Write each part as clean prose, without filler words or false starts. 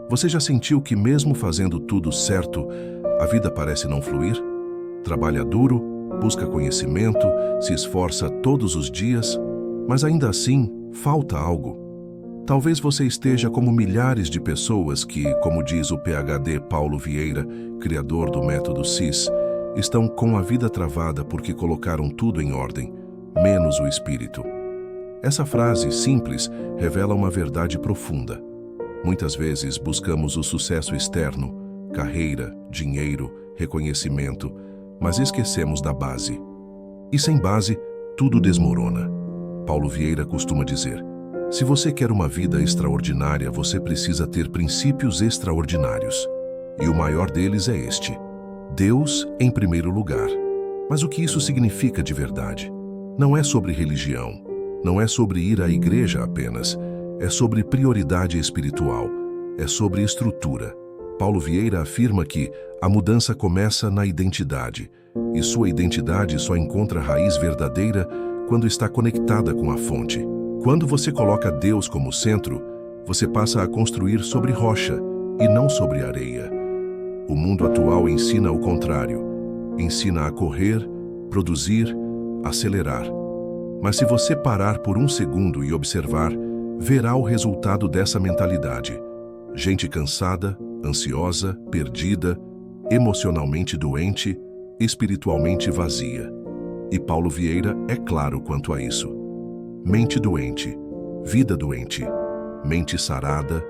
Você já sentiu que mesmo fazendo tudo certo, a vida parece não fluir? Trabalha duro, busca conhecimento, se esforça todos os dias, mas ainda assim falta algo. Talvez você esteja como milhares de pessoas que, como diz o PhD Paulo Vieira, criador do método CIS, estão com a vida travada porque colocaram tudo em ordem, menos o espírito. Essa frase simples revela uma verdade profunda. Muitas vezes buscamos o sucesso externo, carreira, dinheiro, reconhecimento, mas esquecemos da base. E sem base, tudo desmorona. Paulo Vieira costuma dizer: se você quer uma vida extraordinária, você precisa ter princípios extraordinários. E o maior deles é este: Deus em primeiro lugar. Mas o que isso significa de verdade? Não é sobre religião, não é sobre ir à igreja apenas, é sobre prioridade espiritual, é sobre estrutura. Paulo Vieira afirma que a mudança começa na identidade, e sua identidade só encontra raiz verdadeira quando está conectada com a fonte. Quando você coloca Deus como centro, você passa a construir sobre rocha e não sobre areia. O mundo atual ensina o contrário. Ensina a correr, produzir, acelerar. Mas se você parar por um segundo e observar, verá o resultado dessa mentalidade. Gente cansada, ansiosa, perdida, emocionalmente doente, espiritualmente vazia. E Paulo Vieira é claro quanto a isso. Mente doente, vida doente. Mente sarada,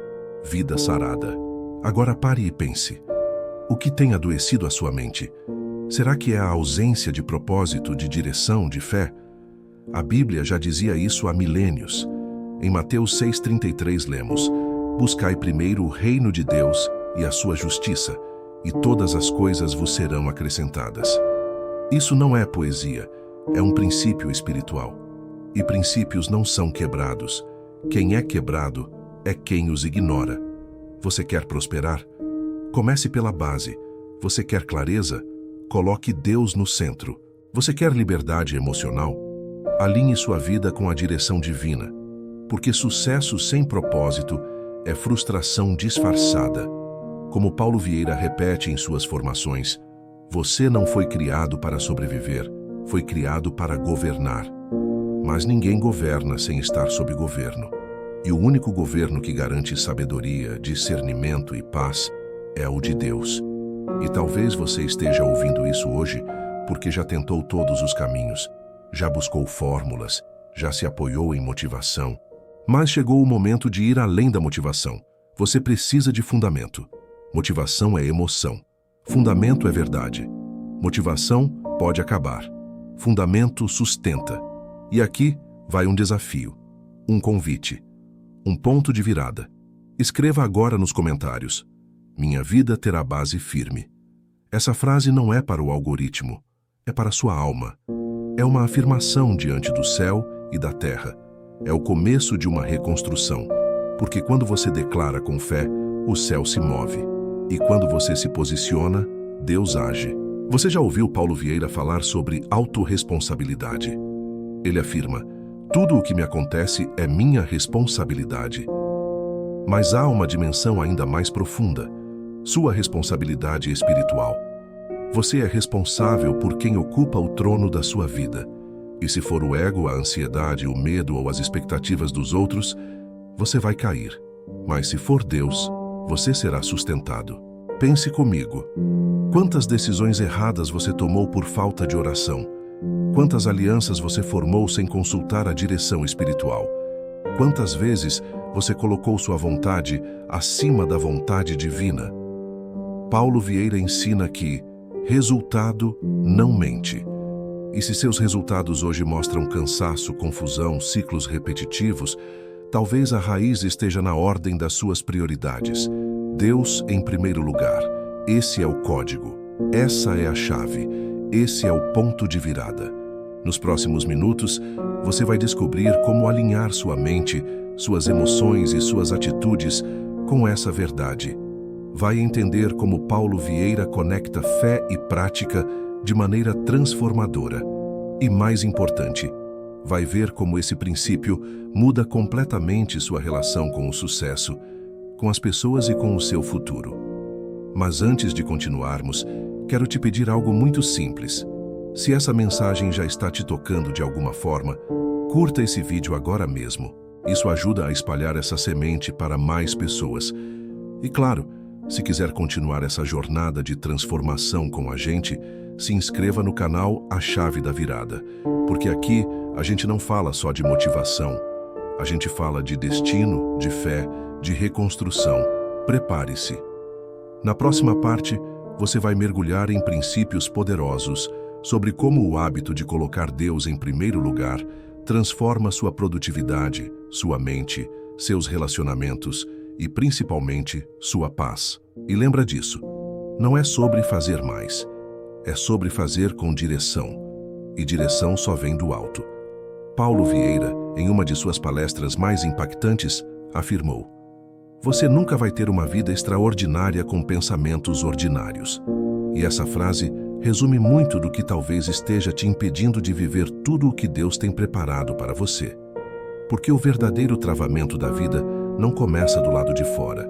vida sarada. Agora pare e pense. O que tem adoecido a sua mente? Será que é a ausência de propósito, de direção, de fé? A Bíblia já dizia isso há milênios. Em Mateus 6,33 lemos: buscai primeiro o reino de Deus e a sua justiça, e todas as coisas vos serão acrescentadas. Isso não é poesia, é um princípio espiritual. E princípios não são quebrados. Quem é quebrado é quem os ignora. Você quer prosperar? Comece pela base. Você quer clareza? Coloque Deus no centro. Você quer liberdade emocional? Alinhe sua vida com a direção divina. Porque sucesso sem propósito é frustração disfarçada. Como Paulo Vieira repete em suas formações, você não foi criado para sobreviver, foi criado para governar. Mas ninguém governa sem estar sob governo. E o único governo que garante sabedoria, discernimento e paz é o de Deus. E talvez você esteja ouvindo isso hoje porque já tentou todos os caminhos, já buscou fórmulas, já se apoiou em motivação. Mas chegou o momento de ir além da motivação. Você precisa de fundamento. Motivação é emoção. Fundamento é verdade. Motivação pode acabar. Fundamento sustenta. E aqui vai um desafio, um convite, um ponto de virada. Escreva agora nos comentários: minha vida terá base firme. Essa frase não é para o algoritmo, é para sua alma. É uma afirmação diante do céu e da terra. É o começo de uma reconstrução, porque quando você declara com fé, o céu se move. E quando você se posiciona, Deus age. Você já ouviu Paulo Vieira falar sobre autorresponsabilidade? Ele afirma: tudo o que me acontece é minha responsabilidade. Mas há uma dimensão ainda mais profunda, sua responsabilidade espiritual. Você é responsável por quem ocupa o trono da sua vida. E se for o ego, a ansiedade, o medo ou as expectativas dos outros, você vai cair. Mas se for Deus, você será sustentado. Pense comigo. Quantas decisões erradas você tomou por falta de oração? Quantas alianças você formou sem consultar a direção espiritual? Quantas vezes você colocou sua vontade acima da vontade divina? Paulo Vieira ensina que resultado não mente. E se seus resultados hoje mostram cansaço, confusão, ciclos repetitivos, talvez a raiz esteja na ordem das suas prioridades. Deus em primeiro lugar. Esse é o código. Essa é a chave. Esse é o ponto de virada. Nos próximos minutos, você vai descobrir como alinhar sua mente, suas emoções e suas atitudes com essa verdade. Vai entender como Paulo Vieira conecta fé e prática de maneira transformadora. E mais importante, vai ver como esse princípio muda completamente sua relação com o sucesso, com as pessoas e com o seu futuro. Mas antes de continuarmos, quero te pedir algo muito simples. Se essa mensagem já está te tocando de alguma forma, curta esse vídeo agora mesmo. Isso ajuda a espalhar essa semente para mais pessoas. E claro, se quiser continuar essa jornada de transformação com a gente, se inscreva no canal A Chave da Virada, porque aqui a gente não fala só de motivação, a gente fala de destino, de fé, de reconstrução. Prepare-se. Na próxima parte, você vai mergulhar em princípios poderosos sobre como o hábito de colocar Deus em primeiro lugar transforma sua produtividade, sua mente, seus relacionamentos e, principalmente, sua paz. E lembra disso, não é sobre fazer mais, é sobre fazer com direção. E direção só vem do alto. Paulo Vieira, em uma de suas palestras mais impactantes, afirmou: "Você nunca vai ter uma vida extraordinária com pensamentos ordinários." E essa frase resume muito do que talvez esteja te impedindo de viver tudo o que Deus tem preparado para você. Porque o verdadeiro travamento da vida não começa do lado de fora,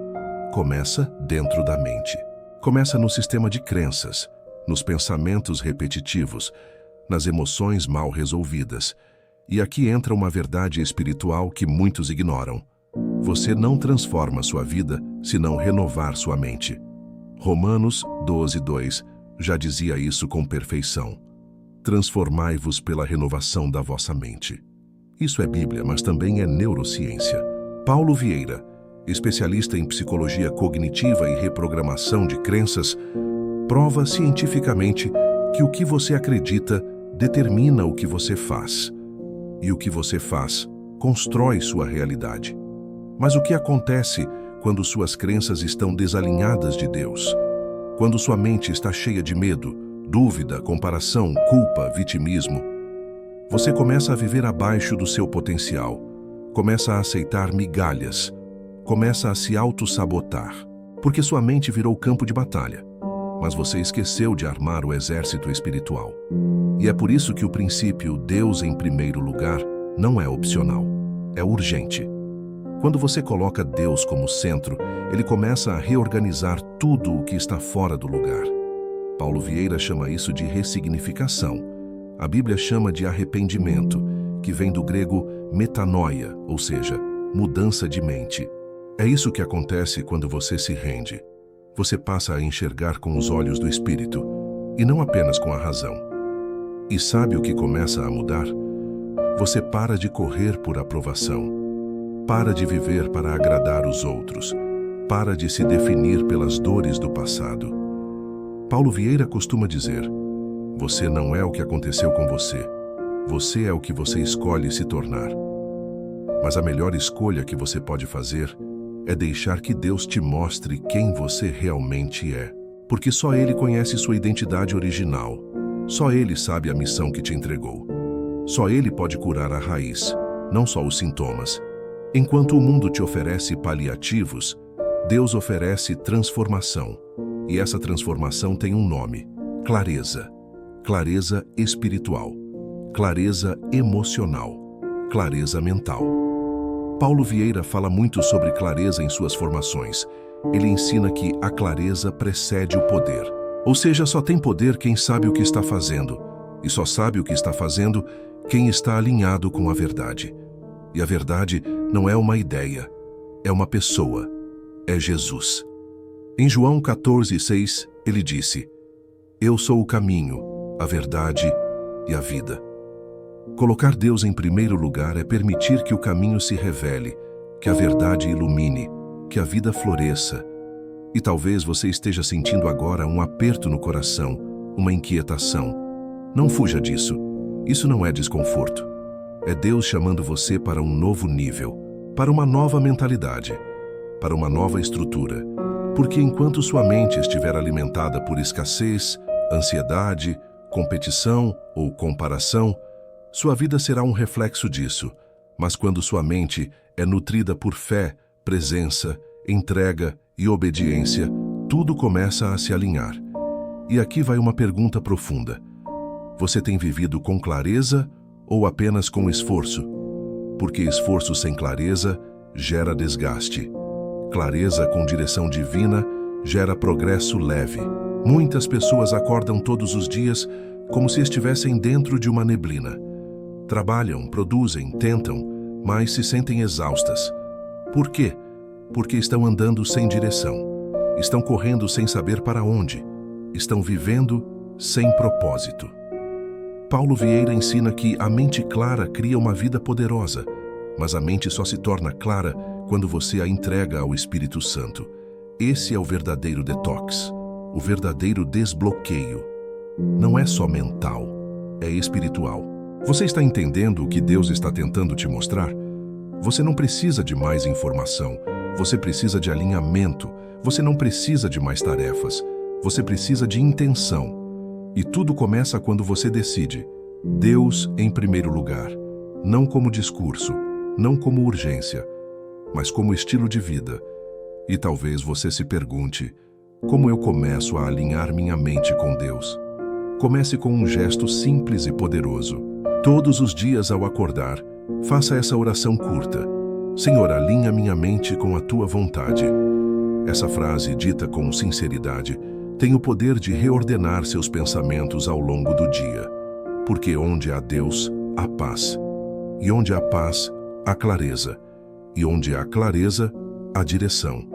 começa dentro da mente. Começa no sistema de crenças, nos pensamentos repetitivos, nas emoções mal resolvidas. E aqui entra uma verdade espiritual que muitos ignoram. Você não transforma sua vida se não renovar sua mente. Romanos 12:2 já dizia isso com perfeição. Transformai-vos pela renovação da vossa mente. Isso é Bíblia, mas também é neurociência. Paulo Vieira, especialista em psicologia cognitiva e reprogramação de crenças, prova cientificamente que o que você acredita determina o que você faz. E o que você faz constrói sua realidade. Mas o que acontece quando suas crenças estão desalinhadas de Deus? Quando sua mente está cheia de medo, dúvida, comparação, culpa, vitimismo? Você começa a viver abaixo do seu potencial, começa a aceitar migalhas, começa a se auto-sabotar, porque sua mente virou campo de batalha. Mas você esqueceu de armar o exército espiritual. E é por isso que o princípio Deus em primeiro lugar não é opcional, é urgente. Quando você coloca Deus como centro, ele começa a reorganizar tudo o que está fora do lugar. Paulo Vieira chama isso de ressignificação. A Bíblia chama de arrependimento, que vem do grego metanoia, ou seja, mudança de mente. É isso que acontece quando você se rende. Você passa a enxergar com os olhos do Espírito, e não apenas com a razão. E sabe o que começa a mudar? Você para de correr por aprovação. Para de viver para agradar os outros. Para de se definir pelas dores do passado. Paulo Vieira costuma dizer: você não é o que aconteceu com você. Você é o que você escolhe se tornar. Mas a melhor escolha que você pode fazer é deixar que Deus te mostre quem você realmente é. Porque só Ele conhece sua identidade original. Só Ele sabe a missão que te entregou. Só Ele pode curar a raiz, não só os sintomas. Enquanto o mundo te oferece paliativos, Deus oferece transformação. E essa transformação tem um nome: clareza. Clareza espiritual, clareza emocional, clareza mental. Paulo Vieira fala muito sobre clareza em suas formações. Ele ensina que a clareza precede o poder. Ou seja, só tem poder quem sabe o que está fazendo. E só sabe o que está fazendo quem está alinhado com a verdade. E a verdade não é uma ideia, é uma pessoa, é Jesus. Em João 14:6, ele disse: "Eu sou o caminho, a verdade e a vida." Colocar Deus em primeiro lugar é permitir que o caminho se revele, que a verdade ilumine, que a vida floresça. E talvez você esteja sentindo agora um aperto no coração, uma inquietação. Não fuja disso. Isso não é desconforto. É Deus chamando você para um novo nível, para uma nova mentalidade, para uma nova estrutura. Porque enquanto sua mente estiver alimentada por escassez, ansiedade, competição ou comparação, sua vida será um reflexo disso. Mas quando sua mente é nutrida por fé, presença, entrega e obediência, tudo começa a se alinhar. E aqui vai uma pergunta profunda. Você tem vivido com clareza ou apenas com esforço? Porque esforço sem clareza gera desgaste. Clareza com direção divina gera progresso leve. Muitas pessoas acordam todos os dias como se estivessem dentro de uma neblina. Trabalham, produzem, tentam, mas se sentem exaustas. Por quê? Porque estão andando sem direção. Estão correndo sem saber para onde. Estão vivendo sem propósito. Paulo Vieira ensina que a mente clara cria uma vida poderosa, mas a mente só se torna clara quando você a entrega ao Espírito Santo. Esse é o verdadeiro detox, o verdadeiro desbloqueio. Não é só mental, é espiritual. Você está entendendo o que Deus está tentando te mostrar? Você não precisa de mais informação, você precisa de alinhamento, você não precisa de mais tarefas, você precisa de intenção. E tudo começa quando você decide Deus em primeiro lugar, não como discurso, não como urgência, mas como estilo de vida. E talvez você se pergunte, como eu começo a alinhar minha mente com Deus? Comece com um gesto simples e poderoso. Todos os dias ao acordar, faça essa oração curta. Senhor, alinha minha mente com a tua vontade. Essa frase, dita com sinceridade, tem o poder de reordenar seus pensamentos ao longo do dia. Porque onde há Deus, há paz. E onde há paz, há clareza. E onde há clareza, há direção.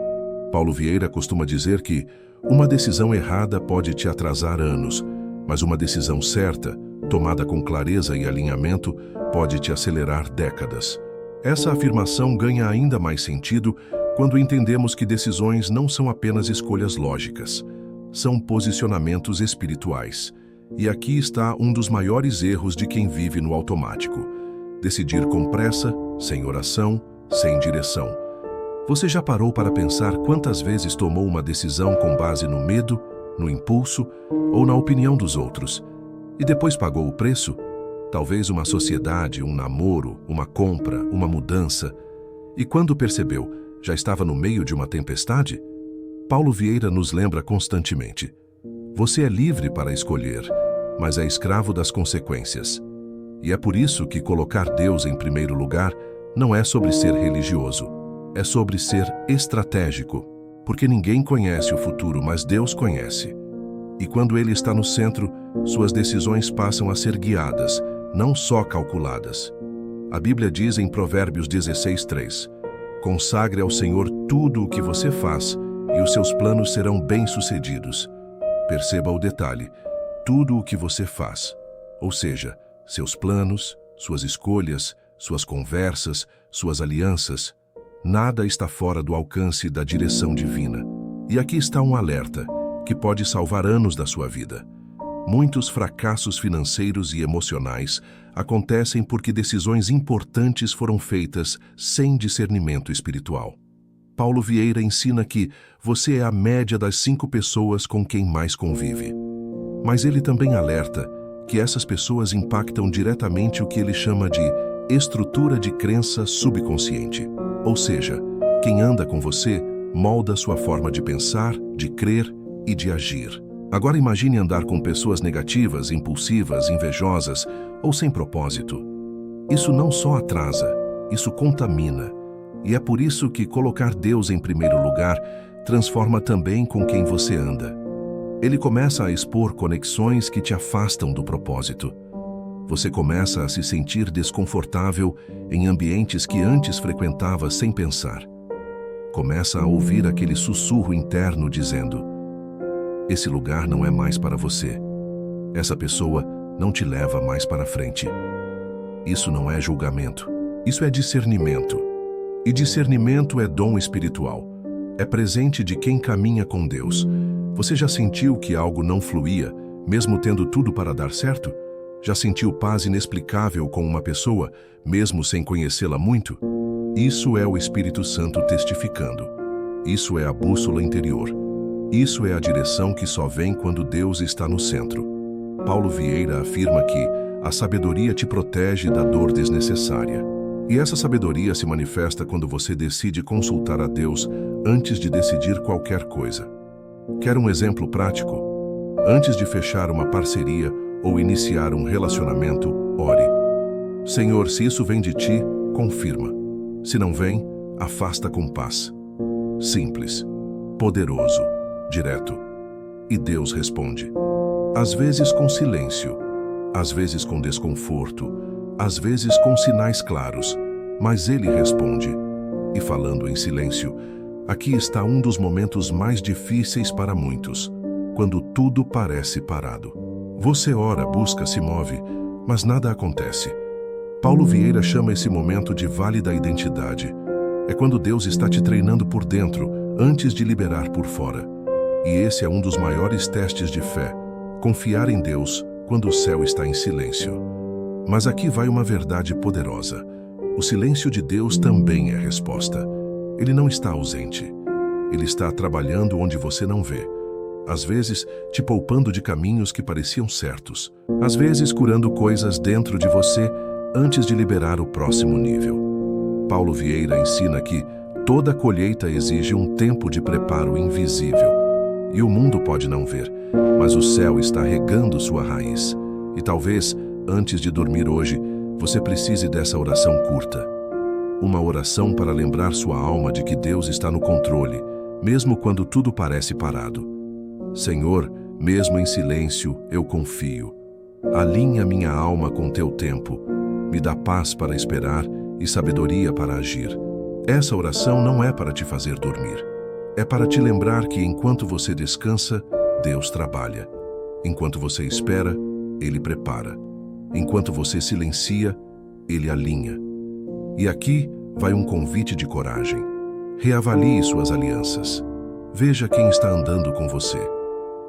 Paulo Vieira costuma dizer que uma decisão errada pode te atrasar anos, mas uma decisão certa, tomada com clareza e alinhamento, pode te acelerar décadas. Essa afirmação ganha ainda mais sentido quando entendemos que decisões não são apenas escolhas lógicas. São posicionamentos espirituais. E aqui está um dos maiores erros de quem vive no automático. Decidir com pressa, sem oração, sem direção. Você já parou para pensar quantas vezes tomou uma decisão com base no medo, no impulso ou na opinião dos outros, e depois pagou o preço? Talvez uma sociedade, um namoro, uma compra, uma mudança. E quando percebeu, já estava no meio de uma tempestade? Paulo Vieira nos lembra constantemente. Você é livre para escolher, mas é escravo das consequências. E é por isso que colocar Deus em primeiro lugar não é sobre ser religioso, é sobre ser estratégico, porque ninguém conhece o futuro, mas Deus conhece. E quando Ele está no centro, suas decisões passam a ser guiadas, não só calculadas. A Bíblia diz em Provérbios 16:3, consagre ao Senhor tudo o que você faz, e os seus planos serão bem-sucedidos. Perceba o detalhe, tudo o que você faz, ou seja, seus planos, suas escolhas, suas conversas, suas alianças, nada está fora do alcance da direção divina. E aqui está um alerta, que pode salvar anos da sua vida. Muitos fracassos financeiros e emocionais acontecem porque decisões importantes foram feitas sem discernimento espiritual. Paulo Vieira ensina que você é a média das 5 pessoas com quem mais convive. Mas ele também alerta que essas pessoas impactam diretamente o que ele chama de estrutura de crença subconsciente. Ou seja, quem anda com você molda sua forma de pensar, de crer e de agir. Agora imagine andar com pessoas negativas, impulsivas, invejosas ou sem propósito. Isso não só atrasa, isso contamina. E é por isso que colocar Deus em primeiro lugar transforma também com quem você anda. Ele começa a expor conexões que te afastam do propósito. Você começa a se sentir desconfortável em ambientes que antes frequentava sem pensar. Começa a ouvir aquele sussurro interno dizendo: esse lugar não é mais para você. Essa pessoa não te leva mais para frente. Isso não é julgamento. Isso é discernimento. E discernimento é dom espiritual. É presente de quem caminha com Deus. Você já sentiu que algo não fluía, mesmo tendo tudo para dar certo? Já sentiu paz inexplicável com uma pessoa, mesmo sem conhecê-la muito? Isso é o Espírito Santo testificando. Isso é a bússola interior. Isso é a direção que só vem quando Deus está no centro. Paulo Vieira afirma que a sabedoria te protege da dor desnecessária. E essa sabedoria se manifesta quando você decide consultar a Deus antes de decidir qualquer coisa. Quer um exemplo prático? Antes de fechar uma parceria ou iniciar um relacionamento, ore. Senhor, se isso vem de ti, confirma. Se não vem, afasta com paz. Simples, poderoso, direto. E Deus responde. Às vezes com silêncio, às vezes com desconforto, às vezes com sinais claros, mas Ele responde. E falando em silêncio, aqui está um dos momentos mais difíceis para muitos, quando tudo parece parado. Você ora, busca, se move, mas nada acontece. Paulo Vieira chama esse momento de vale da identidade. É quando Deus está te treinando por dentro, antes de liberar por fora. E esse é um dos maiores testes de fé, confiar em Deus quando o céu está em silêncio. Mas aqui vai uma verdade poderosa. O silêncio de Deus também é resposta. Ele não está ausente. Ele está trabalhando onde você não vê. Às vezes, te poupando de caminhos que pareciam certos. Às vezes, curando coisas dentro de você antes de liberar o próximo nível. Paulo Vieira ensina que toda colheita exige um tempo de preparo invisível. E o mundo pode não ver, mas o céu está regando sua raiz. E talvez, antes de dormir hoje, você precise dessa oração curta. Uma oração para lembrar sua alma de que Deus está no controle, mesmo quando tudo parece parado. Senhor, mesmo em silêncio, eu confio. Alinha minha alma com teu tempo. Me dá paz para esperar e sabedoria para agir. Essa oração não é para te fazer dormir. É para te lembrar que enquanto você descansa, Deus trabalha. Enquanto você espera, Ele prepara. Enquanto você silencia, Ele alinha. E aqui vai um convite de coragem. Reavalie suas alianças. Veja quem está andando com você.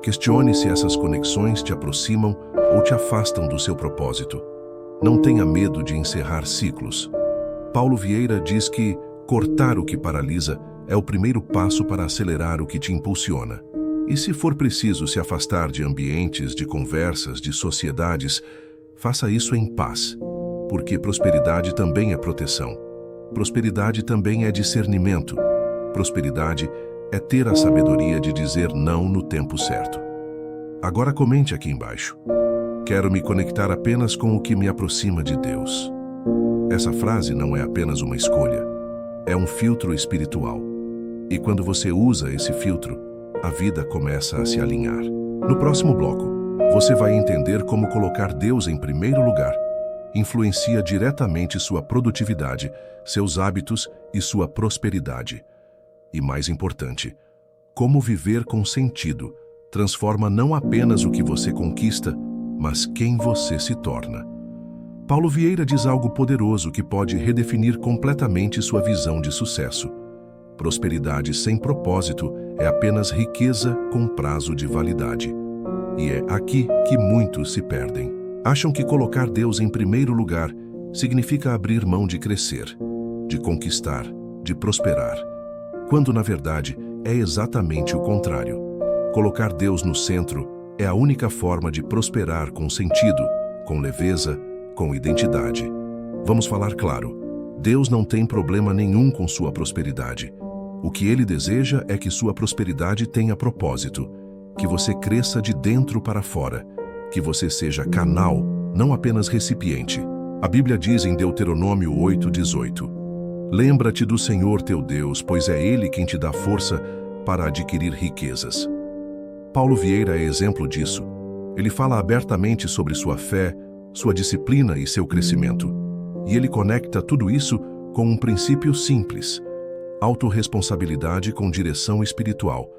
Questione se essas conexões te aproximam ou te afastam do seu propósito. Não tenha medo de encerrar ciclos. Paulo Vieira diz que cortar o que paralisa é o primeiro passo para acelerar o que te impulsiona. E se for preciso se afastar de ambientes, de conversas, de sociedades, faça isso em paz, porque prosperidade também é proteção. Prosperidade também é discernimento. Prosperidade é ter a sabedoria de dizer não no tempo certo. Agora comente aqui embaixo. Quero me conectar apenas com o que me aproxima de Deus. Essa frase não é apenas uma escolha, é um filtro espiritual. E quando você usa esse filtro, a vida começa a se alinhar. No próximo bloco, você vai entender como colocar Deus em primeiro lugar influencia diretamente sua produtividade, seus hábitos e sua prosperidade. E mais importante, como viver com sentido transforma não apenas o que você conquista, mas quem você se torna. Paulo Vieira diz algo poderoso que pode redefinir completamente sua visão de sucesso. Prosperidade sem propósito é apenas riqueza com prazo de validade. E é aqui que muitos se perdem. Acham que colocar Deus em primeiro lugar significa abrir mão de crescer, de conquistar, de prosperar, quando na verdade é exatamente o contrário. Colocar Deus no centro é a única forma de prosperar com sentido, com leveza, com identidade. Vamos falar claro, Deus não tem problema nenhum com sua prosperidade. O que Ele deseja é que sua prosperidade tenha propósito, que você cresça de dentro para fora, que você seja canal, não apenas recipiente. A Bíblia diz em Deuteronômio 8:18, lembra-te do Senhor teu Deus, pois é Ele quem te dá força para adquirir riquezas. Paulo Vieira é exemplo disso. Ele fala abertamente sobre sua fé, sua disciplina e seu crescimento. E ele conecta tudo isso com um princípio simples: autorresponsabilidade com direção espiritual.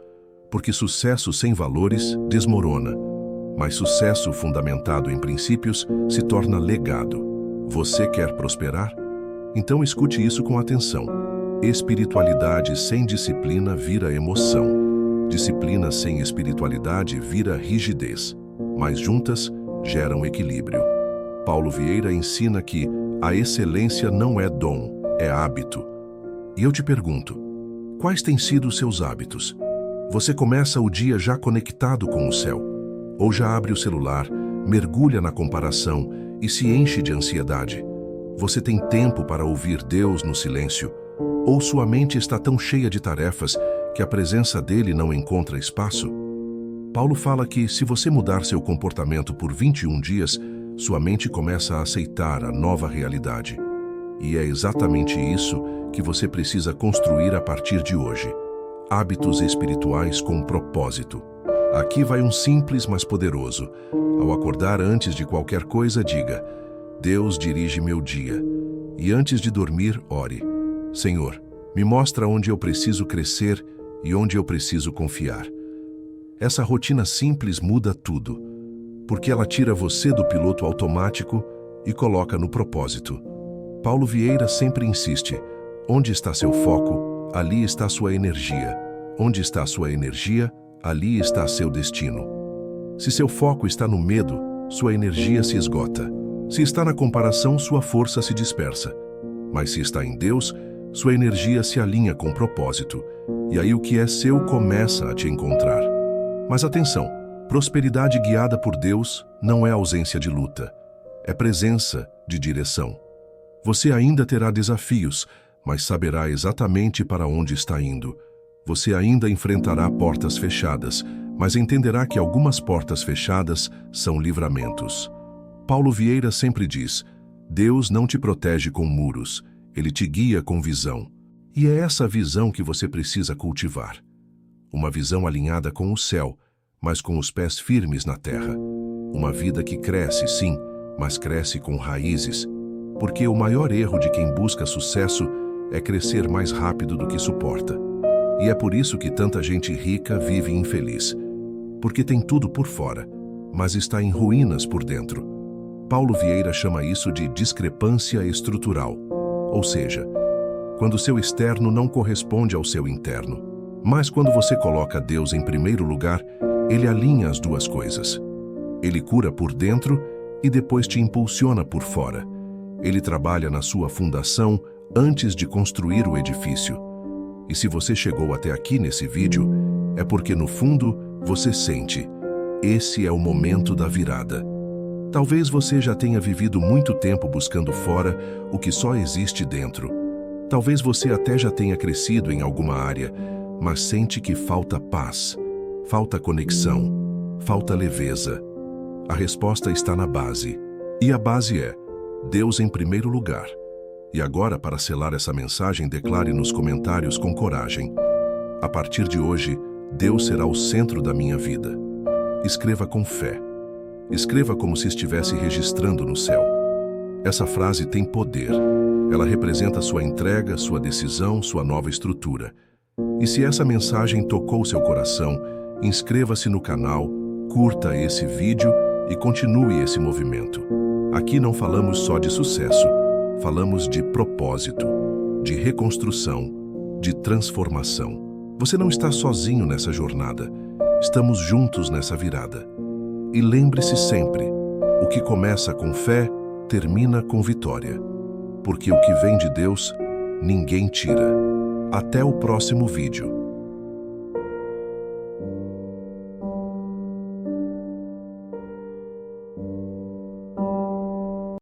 Porque sucesso sem valores desmorona, mas sucesso fundamentado em princípios se torna legado. Você quer prosperar? Então escute isso com atenção. Espiritualidade sem disciplina vira emoção. Disciplina sem espiritualidade vira rigidez, mas juntas geram equilíbrio. Paulo Vieira ensina que a excelência não é dom, é hábito. E eu te pergunto, quais têm sido os seus hábitos? Você começa o dia já conectado com o céu? Ou já abre o celular, mergulha na comparação e se enche de ansiedade? Você tem tempo para ouvir Deus no silêncio? Ou sua mente está tão cheia de tarefas que a presença dele não encontra espaço? Paulo fala que se você mudar seu comportamento por 21 dias, sua mente começa a aceitar a nova realidade. E é exatamente isso que você precisa construir a partir de hoje. Hábitos espirituais com propósito. Aqui vai um simples, mas poderoso. Ao acordar antes de qualquer coisa, diga: Deus dirige meu dia. E antes de dormir, ore: Senhor, me mostra onde eu preciso crescer e onde eu preciso confiar. Essa rotina simples muda tudo, porque ela tira você do piloto automático e coloca no propósito. Paulo Vieira sempre insiste: onde está seu foco, ali está sua energia. Onde está sua energia, ali está seu destino. Se seu foco está no medo, sua energia se esgota. Se está na comparação, sua força se dispersa. Mas se está em Deus, sua energia se alinha com o propósito. E aí o que é seu começa a te encontrar. Mas atenção, prosperidade guiada por Deus não é ausência de luta. É presença de direção. Você ainda terá desafios, mas saberá exatamente para onde está indo. Você ainda enfrentará portas fechadas, mas entenderá que algumas portas fechadas são livramentos. Paulo Vieira sempre diz: Deus não te protege com muros, Ele te guia com visão. E é essa visão que você precisa cultivar. Uma visão alinhada com o céu, mas com os pés firmes na terra. Uma vida que cresce, sim, mas cresce com raízes. Porque o maior erro de quem busca sucesso é crescer mais rápido do que suporta. E é por isso que tanta gente rica vive infeliz. Porque tem tudo por fora, mas está em ruínas por dentro. Paulo Vieira chama isso de discrepância estrutural. Ou seja, quando seu externo não corresponde ao seu interno. Mas quando você coloca Deus em primeiro lugar, Ele alinha as duas coisas. Ele cura por dentro e depois te impulsiona por fora. Ele trabalha na sua fundação antes de construir o edifício. E se você chegou até aqui nesse vídeo, é porque no fundo você sente: esse é o momento da virada. Talvez você já tenha vivido muito tempo buscando fora o que só existe dentro. Talvez você até já tenha crescido em alguma área, mas sente que falta paz, falta conexão, falta leveza. A resposta está na base. E a base é Deus em primeiro lugar. E agora, para selar essa mensagem, declare nos comentários com coragem: a partir de hoje, Deus será o centro da minha vida. Escreva com fé. Escreva como se estivesse registrando no céu. Essa frase tem poder. Ela representa sua entrega, sua decisão, sua nova estrutura. E se essa mensagem tocou seu coração, inscreva-se no canal, curta esse vídeo e continue esse movimento. Aqui não falamos só de sucesso, falamos de propósito, de reconstrução, de transformação. Você não está sozinho nessa jornada. Estamos juntos nessa virada. E lembre-se sempre, o que começa com fé, termina com vitória. Porque o que vem de Deus, ninguém tira. Até o próximo vídeo.